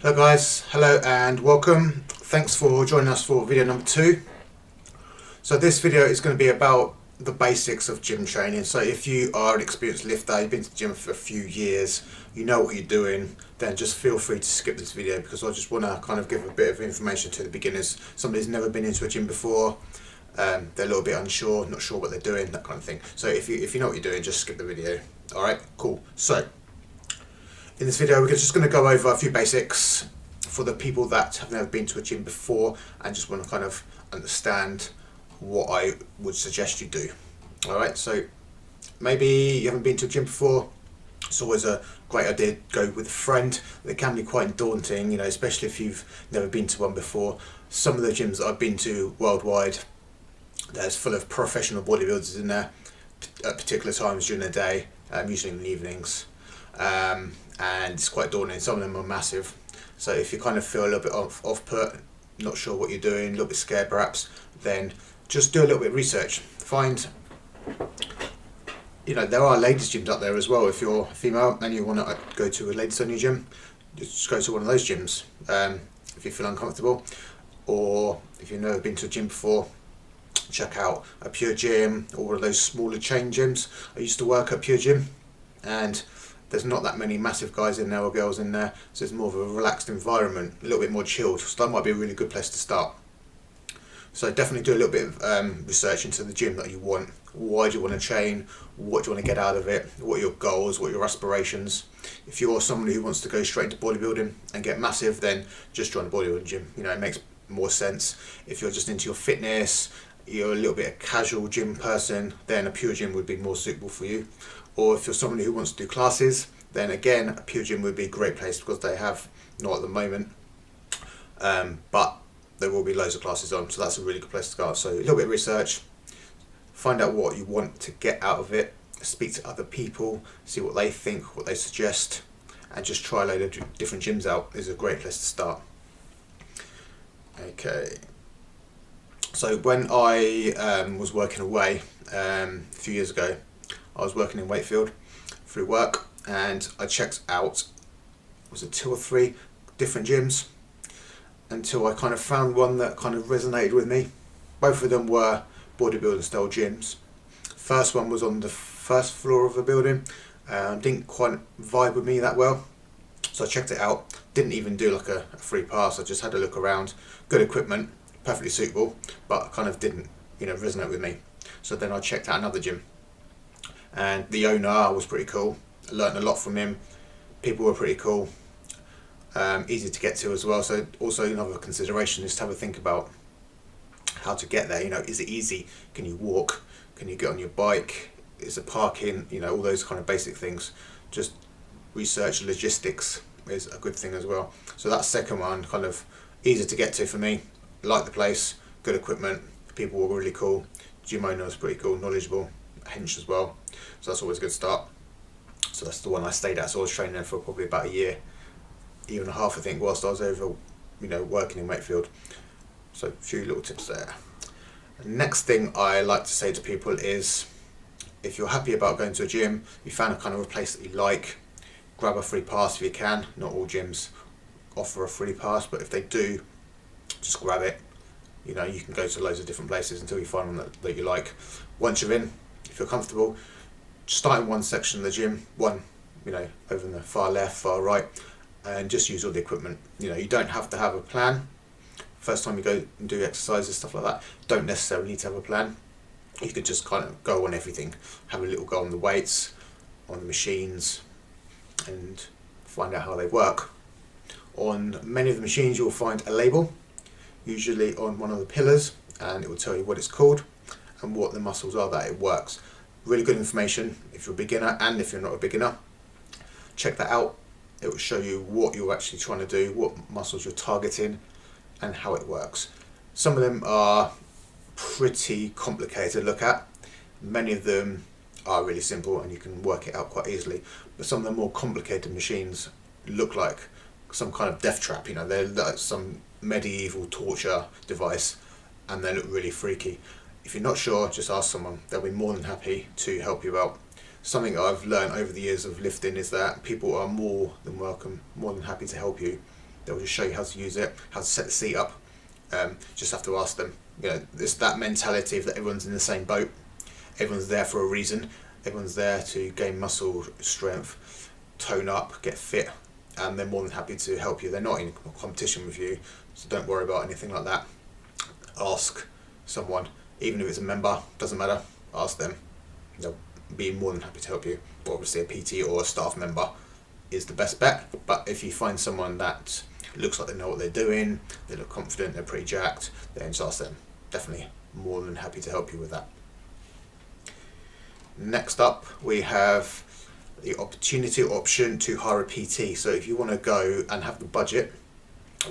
Hello guys, hello and welcome. Thanks for joining us for video number 2. So this video is going to be about the basics of gym training. So if you are an experienced lifter, you've been to the gym for a few years, you know what you're doing, then just feel free to skip this video because I just want to kind of give a bit of information to the beginners. Somebody who's never been into a gym before, they're a little bit unsure, not sure what they're doing, that kind of thing. So if you know what you're doing, just skip the video. Alright, cool. So in this video, we're just going to go over a few basics for the people that have never been to a gym before and just want to kind of understand what I would suggest you do. Alright, so maybe you haven't been to a gym before. It's always a great idea to go with a friend. It can be quite daunting, you know, especially if you've never been to one before. Some of the gyms that I've been to worldwide, there's full of professional bodybuilders in there at particular times during the day, usually in the evenings. And it's quite daunting. Some of them are massive, so if you kind of feel a little bit off put, not sure what you're doing, a little bit scared perhaps, then just do a little bit of research. Find, you know, there are ladies gyms out there as well. If you're female and you want to go to a ladies only gym, just go to one of those gyms if you feel uncomfortable. Or if you've never been to a gym before, check out a Pure Gym or one of those smaller chain gyms. I used to work at Pure Gym, and there's not that many massive guys in there or girls in there, so it's more of a relaxed environment, a little bit more chilled, so that might be a really good place to start. So definitely do a little bit of research into the gym that you want. Why do you want to train? What do you want to get out of it? What are your goals? What are your aspirations? If you're somebody who wants to go straight into bodybuilding and get massive, then just join a bodybuilding gym. You know, it makes more sense. If you're just into your fitness, you're a little bit a casual gym person, then a Pure Gym would be more suitable for you. Or if you're somebody who wants to do classes, then again a Pure Gym would be a great place because they have, not at the moment, but there will be loads of classes on, so that's a really good place to start. So a little bit of research, find out what you want to get out of it, speak to other people, see what they think, what they suggest, and just try a load of different gyms out is a great place to start. Okay. So when I was working away a few years ago, I was working in Wakefield through work, and I checked out, was it 2 or 3 different gyms until I kind of found one that kind of resonated with me. Both of them were bodybuilding style gyms. First one was on the first floor of the building, didn't quite vibe with me that well, so I checked it out. Didn't even do like a free pass, I just had a look around. Good equipment, perfectly suitable, but kind of didn't, you know, resonate with me. So then I checked out another gym, and the owner was pretty cool. I learned a lot from him. People were pretty cool, easy to get to as well. So also another consideration is to have a think about how to get there. You know, is it easy? Can you walk? Can you get on your bike? Is there parking? You know, all those kind of basic things. Just research logistics is a good thing as well. So that second one, kind of easy to get to for me. Like the place, good equipment, people were really cool. Gym owner was pretty cool, knowledgeable, hench as well. So that's always a good start. So that's the one I stayed at. So I was training there for probably about a year and a half, I think, whilst I was over, you know, working in Wakefield. So a few little tips there. Next thing I like to say to people is, if you're happy about going to a gym, you found a kind of a place that you like, grab a free pass if you can. Not all gyms offer a free pass, but if they do, just grab it. You know, you can go to loads of different places until you find one that you like. Once you're in, if you're comfortable, start in one section of the gym, one, you know, over in the far left, far right, and just use all the equipment. You know, you don't have to have a plan. First time you go and do exercises, stuff like that, don't necessarily need to have a plan. You could just kind of go on everything, have a little go on the weights, on the machines, and find out how they work. On many of the machines you'll find a label, usually on one of the pillars, and it will tell you what it's called and what the muscles are that it works. Really good information if you're a beginner, and if you're not a beginner, check that out. It will show you what you're actually trying to do, what muscles you're targeting, and how it works. Some of them are pretty complicated to look at. Many of them are really simple and you can work it out quite easily, but some of the more complicated machines look like some kind of death trap. You know, they're like some medieval torture device, and they look really freaky. If you're not sure, just ask someone. They'll be more than happy to help you out. Something I've learned over the years of lifting is that people are more than welcome, more than happy to help you They'll just show you how to use it, how to set the seat up. Just have to ask them. It's that mentality of that everyone's in the same boat. Everyone's there for a reason. Everyone's there to gain muscle strength, tone up, get fit, and they're more than happy to help you. They're not in competition with you, so don't worry about anything like that. Ask someone, even if it's a member, doesn't matter, ask them. They'll be more than happy to help you. But obviously a PT or a staff member is the best bet, but if you find someone that looks like they know what they're doing, they look confident, they're pretty jacked, then just ask them. Definitely more than happy to help you with that. Next up, we have the opportunity or option to hire a PT. So if you want to go and have the budget,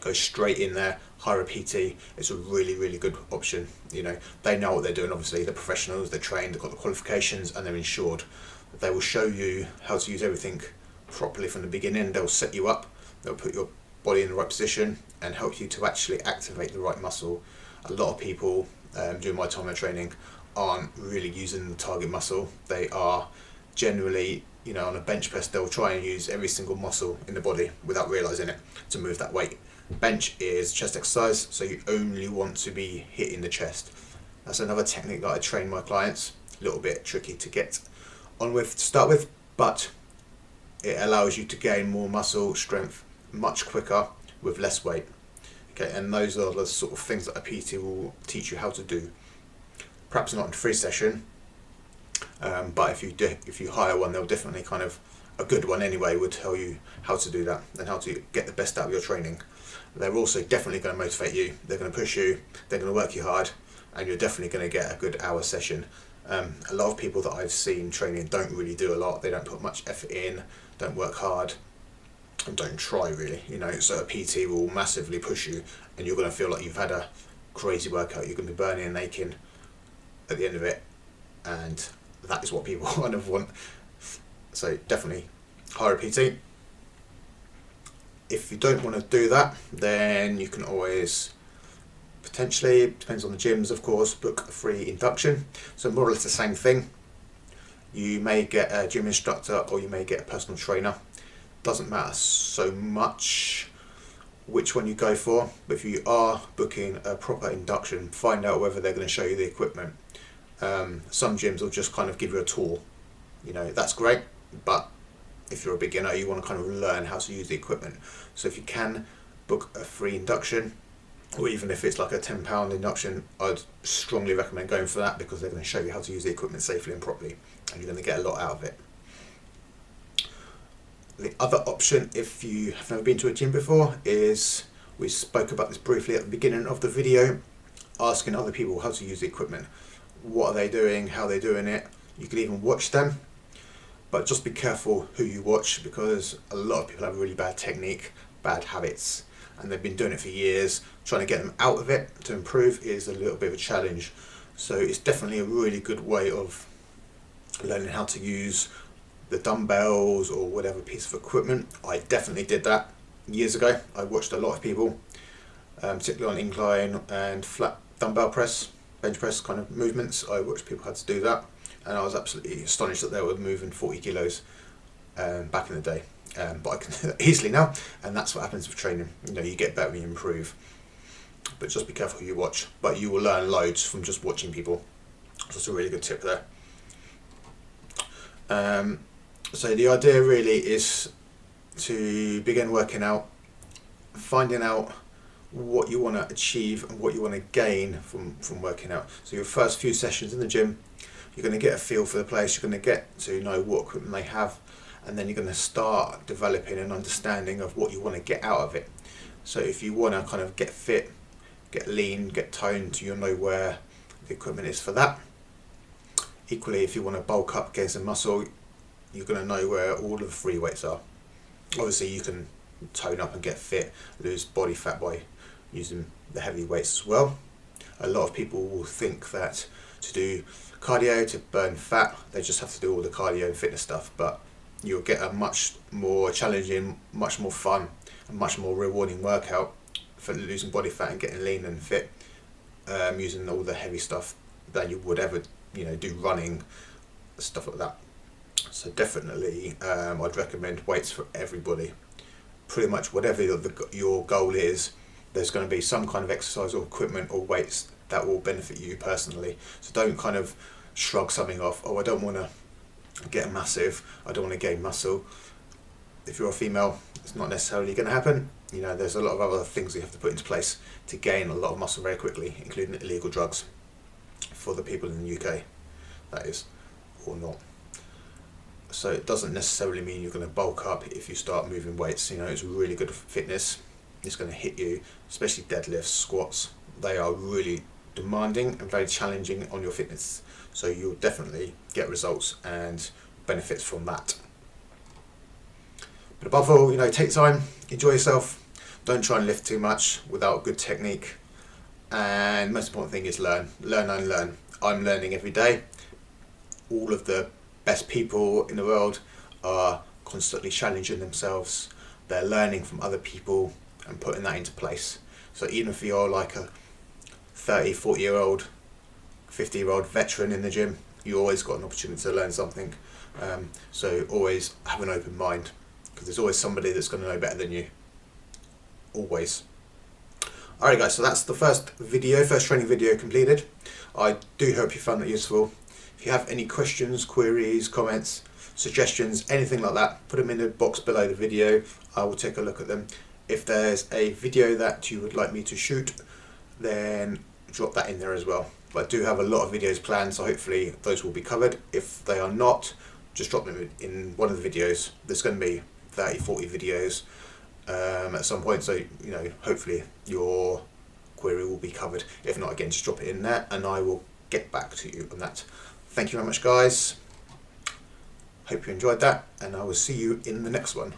go straight in there, hire a PT, it's a really, really good option. They know what they're doing, obviously, they're professionals, they're trained, they've got the qualifications, and they're insured. They will show you how to use everything properly from the beginning. They'll set you up, they'll put your body in the right position and help you to actually activate the right muscle. A lot of people during my time of training aren't really using the target muscle. They are generally, on a bench press, they'll try and use every single muscle in the body without realizing it to move that weight. Bench is chest exercise, so you only want to be hitting the chest. That's another technique that I train my clients. A little bit tricky to get on with to start with, but it allows you to gain more muscle strength much quicker with less weight. Okay, and those are the sort of things that a PT will teach you how to do. Perhaps not in free session, but if you hire one, they'll definitely a good one anyway, would tell you how to do that and how to get the best out of your training. They're also definitely going to motivate you. They're going to push you. They're going to work you hard, and you're definitely going to get a good hour session. A lot of people that I've seen training don't really do a lot. They don't put much effort in, don't work hard, and don't try really. So a PT will massively push you, and you're going to feel like you've had a crazy workout. You're going to be burning and aching at the end of it, and that is what people want. So definitely hire a PT. If you don't want to do that, then you can always potentially, depends on the gyms of course, book a free induction. So more or less the same thing. You may get a gym instructor or you may get a personal trainer. Doesn't matter so much which one you go for, but if you are booking a proper induction, find out whether they're going to show you the equipment. Some gyms will just give you a tour. That's great, but if you're a beginner, you want to learn how to use the equipment. So if you can book a free induction, or even if it's like a £10 induction, I'd strongly recommend going for that, because they're going to show you how to use the equipment safely and properly, and you're going to get a lot out of it. The other option, if you have never been to a gym before, is, we spoke about this briefly at the beginning of the video, asking other people how to use the equipment. What are they doing? How are they doing it? You can even watch them, but just be careful who you watch, because a lot of people have really bad technique, bad habits, and they've been doing it for years. Trying to get them out of it to improve is a little bit of a challenge. So it's definitely a really good way of learning how to use the dumbbells or whatever piece of equipment. I definitely did that years ago. I watched a lot of people, particularly on incline and flat dumbbell press, bench press movements. I watched people how to do that, and I was absolutely astonished that they were moving 40 kilos back in the day. But I can easily now, and that's what happens with training. You get better and you improve, but just be careful who you watch. But you will learn loads from just watching people. So that's a really good tip there. So the idea really is to begin working out, finding out what you want to achieve and what you want to gain from working out. So your first few sessions in the gym, you're going to get a feel for the place, you're going to get to know what equipment they have, and then you're going to start developing an understanding of what you want to get out of it. So if you want to get fit, get lean, get toned, you'll know where the equipment is for that. Equally, if you want to bulk up, gain some muscle, you're going to know where all of the free weights are. Obviously you can tone up and get fit, lose body fat by using the heavy weights as well. A lot of people will think that to do cardio, to burn fat, they just have to do all the cardio and fitness stuff, but you'll get a much more challenging, much more fun and much more rewarding workout for losing body fat and getting lean and fit, using all the heavy stuff than you would ever do running, stuff like that. So definitely I'd recommend weights for everybody. pretty much whatever your goal is, there's going to be some kind of exercise or equipment or weights that will benefit you personally. So don't kind of shrug something off. Oh, I don't want to get massive, I don't want to gain muscle. If you're a female, it's not necessarily going to happen. You know, there's a lot of other things you have to put into place to gain a lot of muscle very quickly, including illegal drugs for the people in the UK, that is, or not. So it doesn't necessarily mean you're going to bulk up if you start moving weights. You know, it's really good for fitness. It's going to hit you, especially deadlifts, squats. They are really demanding and very challenging on your fitness. So you'll definitely get results and benefits from that. But above all, you know, take time, enjoy yourself. Don't try and lift too much without good technique. And most important thing is learn and learn. I'm learning every day. All of the best people in the world are constantly challenging themselves. They're learning from other people and putting that into place. So even if you're like a 30, 40-year-old, 50-year-old veteran in the gym, you always got an opportunity to learn something. So always have an open mind, because there's always somebody that's going to know better than you. Always. Alright guys, so that's the first training video completed. I do hope you found it useful. If you have any questions, queries, comments, suggestions, anything like that, put them in the box below the video. I will take a look at them. If there's a video that you would like me to shoot, then drop that in there as well. But I do have a lot of videos planned, so hopefully those will be covered. If they are not, just drop them in one of the videos. There's going to be 30, 40 videos at some point, so you know, hopefully your query will be covered. If not, again, just drop it in there and I will get back to you on that. Thank you very much guys, hope you enjoyed that, and I will see you in the next one.